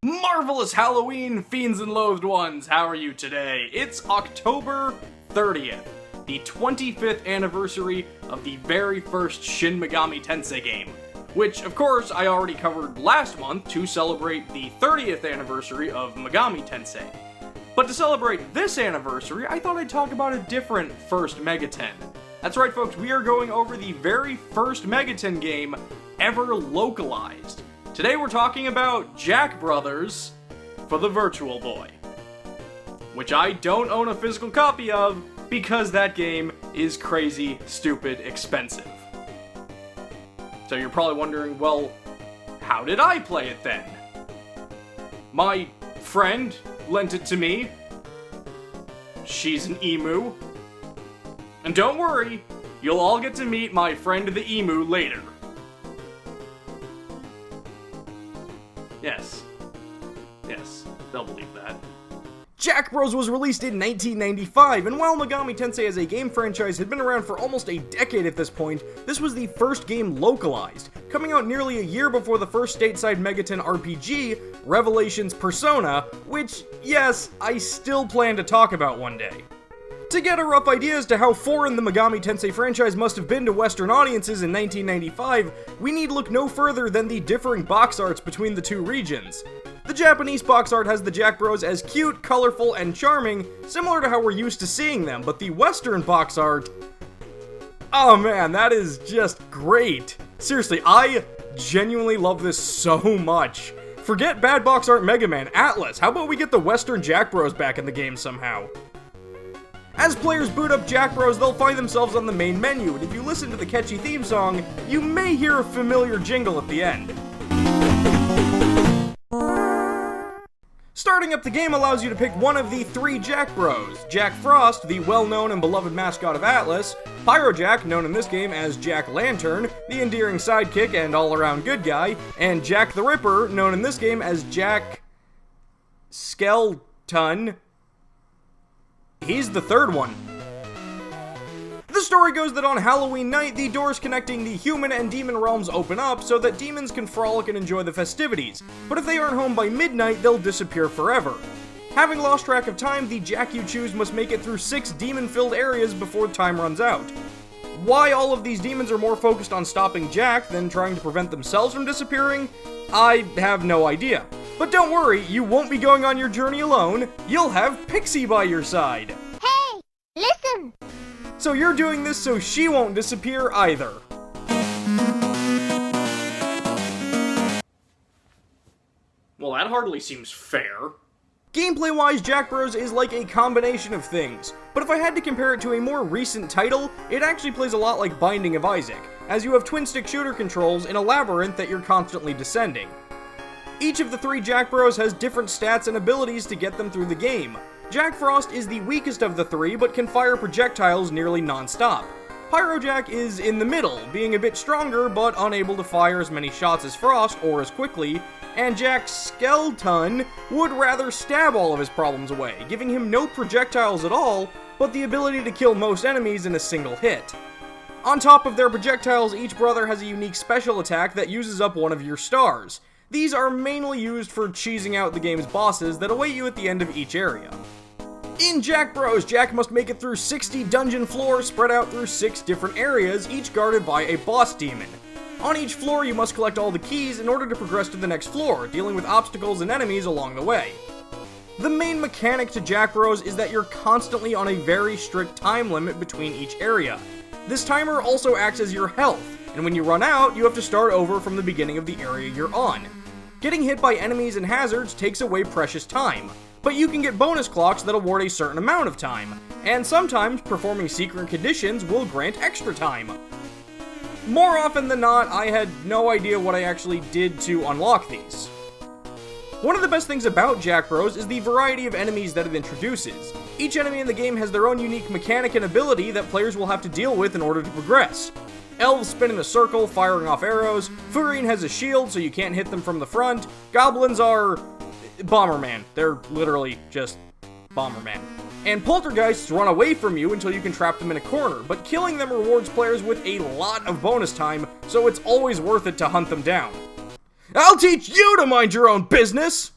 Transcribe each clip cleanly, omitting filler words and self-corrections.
Marvelous Halloween, fiends and loathed ones! How are you today? It's October 30th, the 25th anniversary of the very first Shin Megami Tensei game, which, of course, I already covered last month to celebrate the 30th anniversary of Megami Tensei. But to celebrate this anniversary, I thought I'd talk about a different first Megaten. That's right, folks, we are going over the very first Megaten game ever localized. Today we're talking about Jack Brothers for the Virtual Boy, which I don't own a physical copy of because that game is crazy, stupid, expensive. So you're probably wondering, well, how did I play it then? My friend lent it to me. She's an emu. And don't worry, you'll all get to meet my friend the emu later. Yes, they'll believe that. Jack Bros was released in 1995, and while Megami Tensei as a game franchise had been around for almost a decade at this point, this was the first game localized, coming out nearly a year before the first stateside Megaten RPG, Revelations Persona, which, yes, I still plan to talk about one day. To get a rough idea as to how foreign the Megami Tensei franchise must have been to Western audiences in 1995, we need look no further than the differing box arts between the two regions. The Japanese box art has the Jack Bros as cute, colorful, and charming, similar to how we're used to seeing them, but the Western box art... oh man, that is just great. Seriously, I genuinely love this so much. Forget bad box art Mega Man, Atlas, how about we get the Western Jack Bros back in the game somehow? As players boot up Jack Bros, they'll find themselves on the main menu, and if you listen to the catchy theme song, you may hear a familiar jingle at the end. Starting up the game allows you to pick one of the three Jack Bros: Jack Frost, the well-known and beloved mascot of Atlas; Pyrojack, known in this game as Jack Lantern, the endearing sidekick and all-around good guy; and Jack the Ripper, known in this game as Jack... Skeleton. He's the third one. The story goes that on Halloween night, the doors connecting the human and demon realms open up so that demons can frolic and enjoy the festivities, but if they aren't home by midnight, they'll disappear forever. Having lost track of time, the Jack you choose must make it through 6 demon-filled areas before time runs out. Why all of these demons are more focused on stopping Jack than trying to prevent themselves from disappearing, I have no idea. But don't worry, you won't be going on your journey alone, you'll have Pixie by your side. Hey, listen! So you're doing this so she won't disappear either. Well, that hardly seems fair. Gameplay-wise, Jack Bros is like a combination of things, but if I had to compare it to a more recent title, it actually plays a lot like Binding of Isaac, as you have twin-stick shooter controls in a labyrinth that you're constantly descending. Each of the three Jack Bros has different stats and abilities to get them through the game. Jack Frost is the weakest of the three, but can fire projectiles nearly non-stop. Pyrojack is in the middle, being a bit stronger, but unable to fire as many shots as Frost, or as quickly, and Jack Skeleton would rather stab all of his problems away, giving him no projectiles at all, but the ability to kill most enemies in a single hit. On top of their projectiles, each brother has a unique special attack that uses up one of your stars. These are mainly used for cheesing out the game's bosses that await you at the end of each area. In Jack Bros, Jack must make it through 60 dungeon floors spread out through 6 different areas, each guarded by a boss demon. On each floor, you must collect all the keys in order to progress to the next floor, dealing with obstacles and enemies along the way. The main mechanic to Jack Bros is that you're constantly on a very strict time limit between each area. This timer also acts as your health, and when you run out, you have to start over from the beginning of the area you're on. Getting hit by enemies and hazards takes away precious time, but you can get bonus clocks that award a certain amount of time, and sometimes performing secret conditions will grant extra time. More often than not, I had no idea what I actually did to unlock these. One of the best things about Jack Bros is the variety of enemies that it introduces. Each enemy in the game has their own unique mechanic and ability that players will have to deal with in order to progress. Elves spin in a circle, firing off arrows. Furine has a shield, so you can't hit them from the front. Goblins are... Bomberman. They're literally just Bomberman. And poltergeists run away from you until you can trap them in a corner, but killing them rewards players with a lot of bonus time, so it's always worth it to hunt them down. I'll teach you to mind your own business!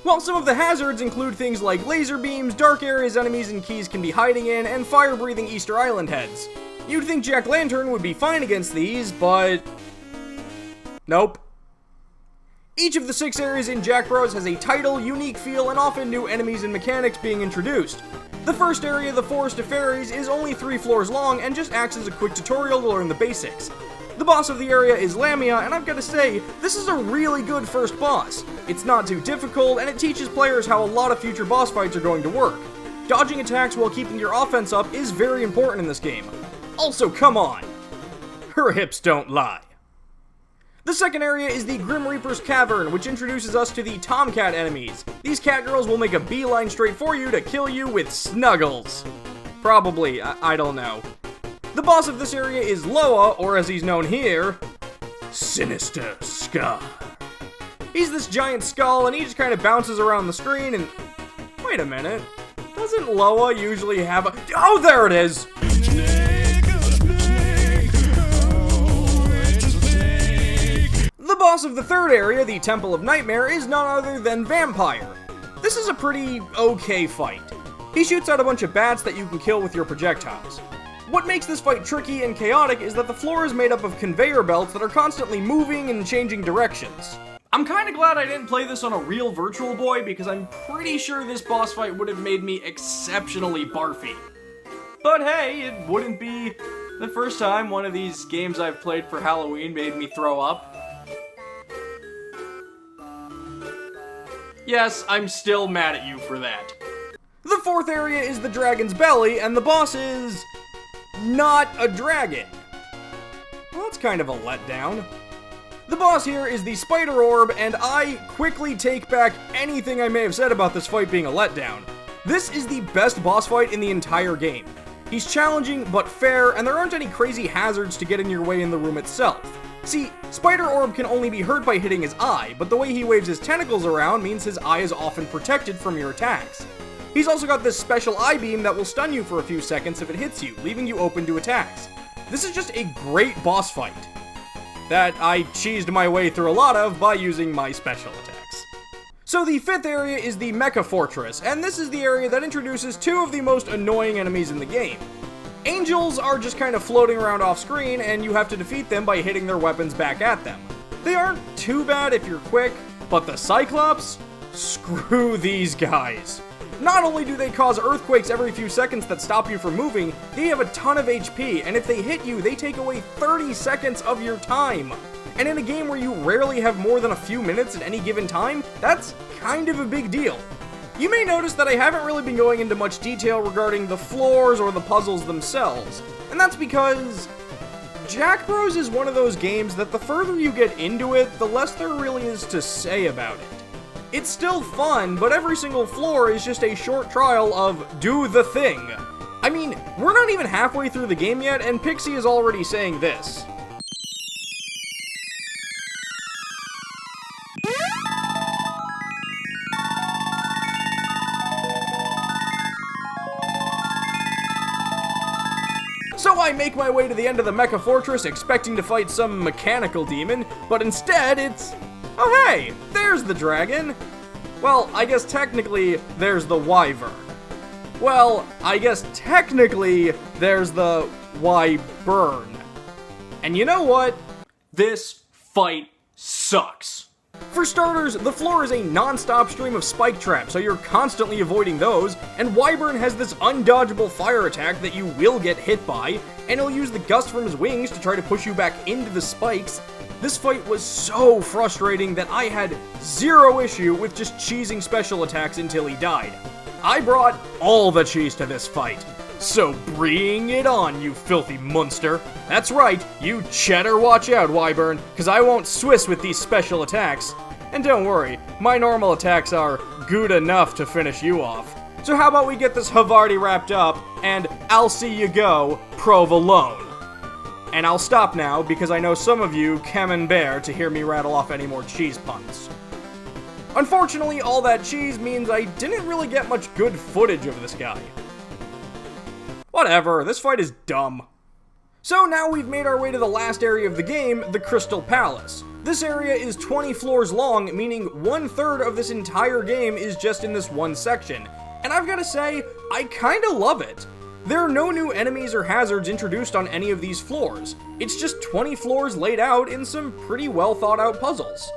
While some of the hazards include things like laser beams, dark areas enemies and keys can be hiding in, and fire-breathing Easter Island heads. You'd think Jack-Lantern would be fine against these, but nope. Each of the 6 areas in Jack Bros has a title, unique feel, and often new enemies and mechanics being introduced. The first area, the Forest of Fairies, is only 3 floors long and just acts as a quick tutorial to learn the basics. The boss of the area is Lamia, and I've got to say, this is a really good first boss. It's not too difficult, and it teaches players how a lot of future boss fights are going to work. Dodging attacks while keeping your offense up is very important in this game. Also, come on! Her hips don't lie. The second area is the Grim Reaper's Cavern, which introduces us to the Tomcat enemies. These cat girls will make a beeline straight for you to kill you with snuggles. Probably, I don't know. The boss of this area is Loa, or as he's known here, Sinister Scar. He's this giant skull, and he just kind of bounces around the screen, and wait a minute. Doesn't Loa usually have a... Oh, there it is! The boss of the third area, the Temple of Nightmare, is none other than Vampire. This is a pretty okay fight. He shoots out a bunch of bats that you can kill with your projectiles. What makes this fight tricky and chaotic is that the floor is made up of conveyor belts that are constantly moving and changing directions. I'm kinda glad I didn't play this on a real Virtual Boy because I'm pretty sure this boss fight would have made me exceptionally barfy. But hey, it wouldn't be the first time one of these games I've played for Halloween made me throw up. Yes, I'm still mad at you for that. The fourth area is the Dragon's Belly, and the boss is... not a dragon. Well, that's kind of a letdown. The boss here is the Spider Orb, and I quickly take back anything I may have said about this fight being a letdown. This is the best boss fight in the entire game. He's challenging, but fair, and there aren't any crazy hazards to get in your way in the room itself. See, Spider Orb can only be hurt by hitting his eye, but the way he waves his tentacles around means his eye is often protected from your attacks. He's also got this special eye beam that will stun you for a few seconds if it hits you, leaving you open to attacks. This is just a great boss fight that I cheesed my way through a lot of by using my special attacks. So the fifth area is the Mecca Fortress, and this is the area that introduces 2 of the most annoying enemies in the game. Angels are just kind of floating around off screen, and you have to defeat them by hitting their weapons back at them. They aren't too bad if you're quick, but the Cyclops? Screw these guys. Not only do they cause earthquakes every few seconds that stop you from moving, they have a ton of HP, and if they hit you, they take away 30 seconds of your time. And in a game where you rarely have more than a few minutes at any given time, that's kind of a big deal. You may notice that I haven't really been going into much detail regarding the floors or the puzzles themselves, and that's because Jack Bros is one of those games that the further you get into it, the less there really is to say about it. It's still fun, but every single floor is just a short trial of do the thing. I mean, we're not even halfway through the game yet, and Pixie is already saying this. So I make my way to the end of the Mecca Fortress expecting to fight some mechanical demon, but instead it's... oh hey, there's the dragon! Well, I guess technically there's the Wyvern. Well, I guess technically there's the Wyvern. And you know what? This fight sucks. For starters, the floor is a non-stop stream of spike traps, so you're constantly avoiding those, and Wyvern has this undodgeable fire attack that you will get hit by, and he'll use the gust from his wings to try to push you back into the spikes. This fight was so frustrating that I had zero issue with just cheesing special attacks until he died. I brought all the cheese to this fight. So bring it on, you filthy monster. That's right, you cheddar watch out, Wyvern, cause I won't Swiss with these special attacks. And don't worry, my normal attacks are good enough to finish you off. So how about we get this Havarti wrapped up, and I'll see you go, provolone. And I'll stop now, because I know some of you camembert to hear me rattle off any more cheese puns. Unfortunately, all that cheese means I didn't really get much good footage of this guy. Whatever, this fight is dumb. So now we've made our way to the last area of the game, the Crystal Palace. This area is 20 floors long, meaning 1/3 of this entire game is just in this one section. And I've gotta say, I kinda love it. There are no new enemies or hazards introduced on any of these floors. It's just 20 floors laid out in some pretty well thought out puzzles.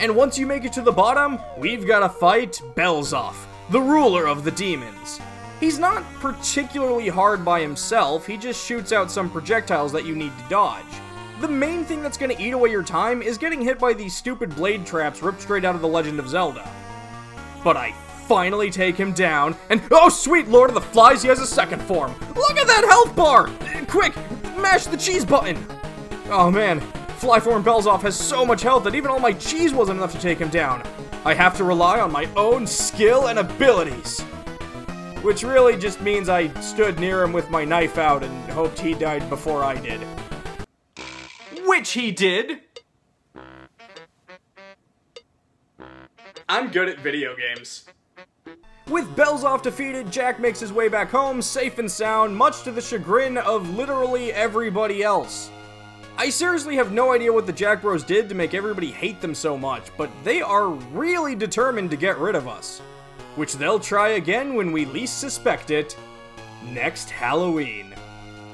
And once you make it to the bottom, we've gotta fight Belzoff, the ruler of the demons. He's not particularly hard by himself, he just shoots out some projectiles that you need to dodge. The main thing that's gonna eat away your time is getting hit by these stupid blade traps ripped straight out of The Legend of Zelda. But I finally take him down, and oh sweet Lord of the Flies, he has a second form! Look at that health bar! Quick, mash the cheese button! Oh man, Flyform Belzoff has so much health that even all my cheese wasn't enough to take him down. I have to rely on my own skill and abilities. Which really just means I stood near him with my knife out and hoped he died before I did. Which he did! I'm good at video games. With Belzoff defeated, Jack makes his way back home, safe and sound, much to the chagrin of literally everybody else. I seriously have no idea what the Jack Bros did to make everybody hate them so much, but they are really determined to get rid of us. Which they'll try again when we least suspect it, next Halloween.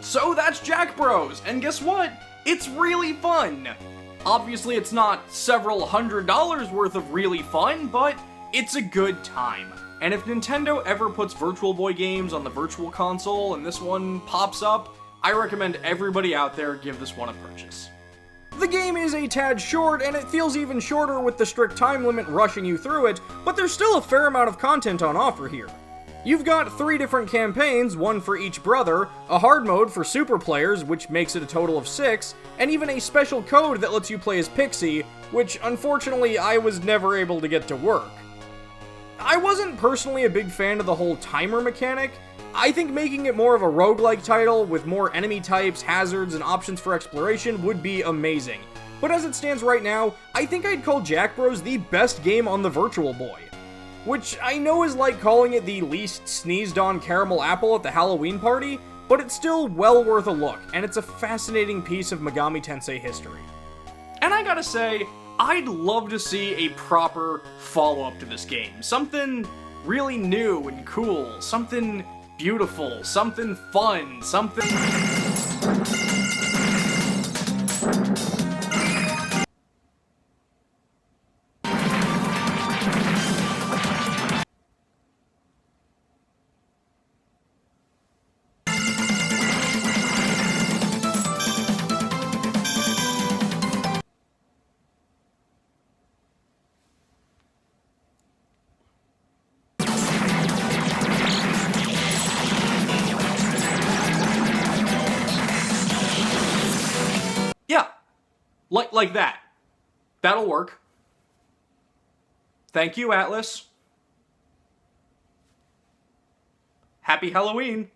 So that's Jack Bros, and guess what? It's really fun! Obviously it's not several $100s worth of really fun, but it's a good time. And if Nintendo ever puts Virtual Boy games on the Virtual Console and this one pops up, I recommend everybody out there give this one a purchase. The game is a tad short, and it feels even shorter with the strict time limit rushing you through it, but there's still a fair amount of content on offer here. You've got 3 different campaigns, one for each brother, a hard mode for super players, which makes it a total of 6, and even a special code that lets you play as Pixie, which unfortunately I was never able to get to work. I wasn't personally a big fan of the whole timer mechanic. I think making it more of a roguelike title with more enemy types, hazards, and options for exploration would be amazing. But as it stands right now, I think I'd call Jack Bros the best game on the Virtual Boy. Which I know is like calling it the least sneezed on caramel apple at the Halloween party, but it's still well worth a look, and it's a fascinating piece of Megami Tensei history. And I gotta say, I'd love to see a proper follow-up to this game. Something really new and cool, something beautiful, something fun, something... Yeah, like that. That'll work. Thank you, Atlas. Happy Halloween.